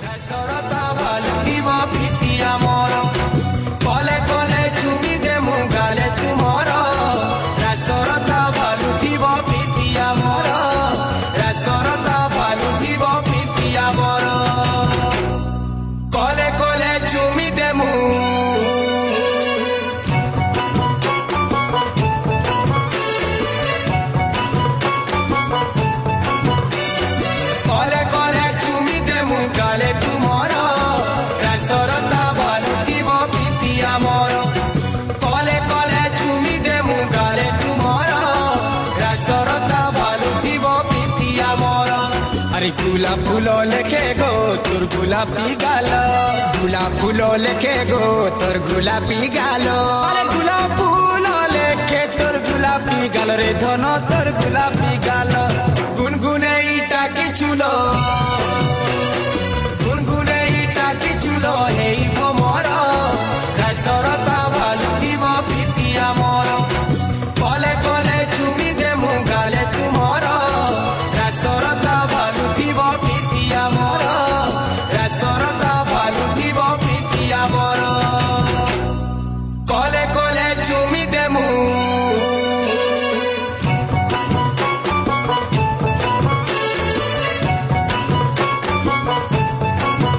सरता भालुथिब प्रीति आमर कले कले चुमी देमु गाले तुमर सरता भालुथिब प्रीति आमर सरता भालुथिब प्रीति आमर कले कले चुमी देमु गुलाब फूलो लेके गो तोर गुलाबी गालो गुलाब फूलो लेके गो तोर गुलाबी गालो अरे गुलाब फूलो लेके तोर गुलाबी गालो रे धन तोर गुलाबी गालो गुनगुने इटा की चुलो गुनगुने इटा की चुलो हे भमर सरता भालुथिब प्रीति आमर कले कले चुमी देमु गाले तुमर सरता भालुथिब प्रीति आमर सरता भालुथिब प्रीति आमर कले कले चुमी देमु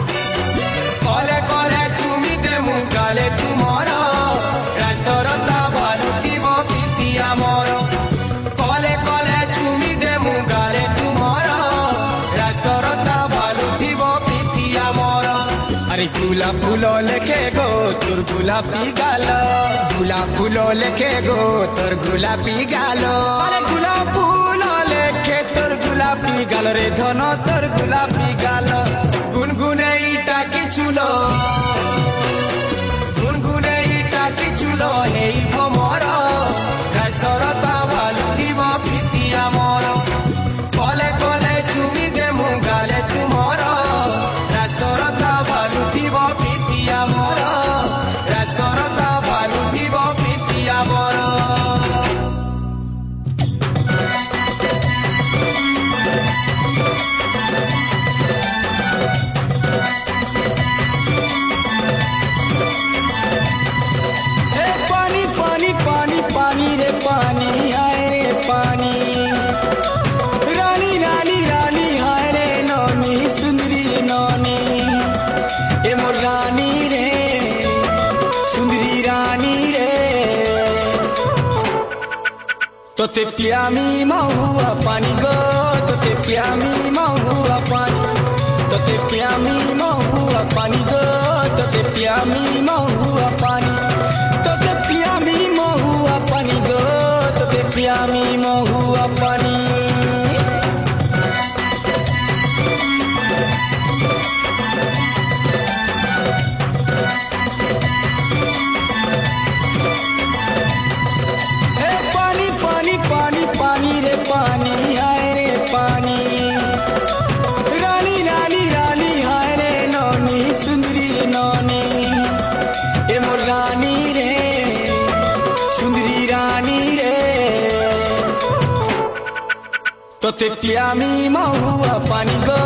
कले कले चुमी देमु गाले तुमर सरता भालुथिब प्रीति आमर कले कले चुमी देमु गाले तुमर सरता भालुथिब प्रीति आमर अरे गुलाब फूलो लेके गो तोर गुलाबी गालो गुलाब फूलो लेके गो तोर गुलाबी गालो अरे गुलाब फूलो लेके तोर गुलाबी गालो रे धन तोर गुलाबी गालो गुनगुने इटा की चुलो गुनगुने इटा की चुलो हे भमर सरता भालुथिब प्रीति आमर कले कले चुमी देमु गाले तुमर सरता भालुथिब प्रीति आमर सरता भालुथिब प्रीति आमर पानी पानी पानी पानी रे पानी आए रे पानी रानी रानी रानी हाय रे नौनी सुंदरी नौनी ए मोर रानी रे सुंदरी रानी रे तोते प्यामी महुआ पानी गो तोते प्यामी महुआ पानी तोते प्यामी महुआ पानी गो तोते प्यामी महुआ पानी तोते प्यामी महुआ पानी गो तोते प्यामी महुआ पानी पानी रे पानी हाय रे पानी रानी रानी रानी हाय रे नौनी सुंदरी नौनी ए मोर रानी रे सुंदरी रानी रे तोते प्यामी महुआ पानी गो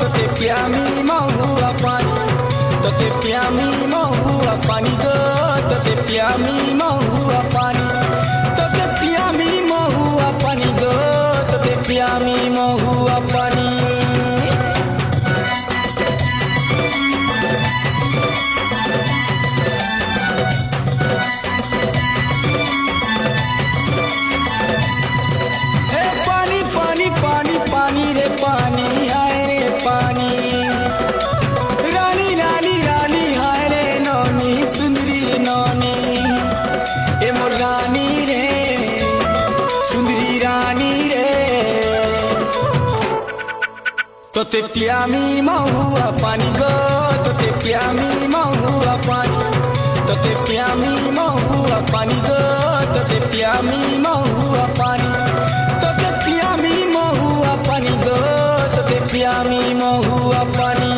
तोते प्यामी महुआ पानी तोते प्यामी महुआ पानी गो तोते प्यामी महुआ पानी तोते प्यामी महुआ पानी गो तोते प्यामी महुआ पानी पानी पानी पानी पानी रे पानी हाय रे पानी रानी रानी रानी हाय रे नौनी सुंदरी नौनी ए मोर रानी रे सुंदरी रानी रे तोते प्यामी महुआ पानी गो तोते प्यामी महुआ पानी तोते प्यामी महुआ पानी गो तोते प्यामी महुआ पानी तोते प्यामी महुआ पानी गो तोते प्यामी महुआ पानी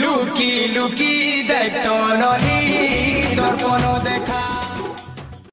लुकी लुकी देख तो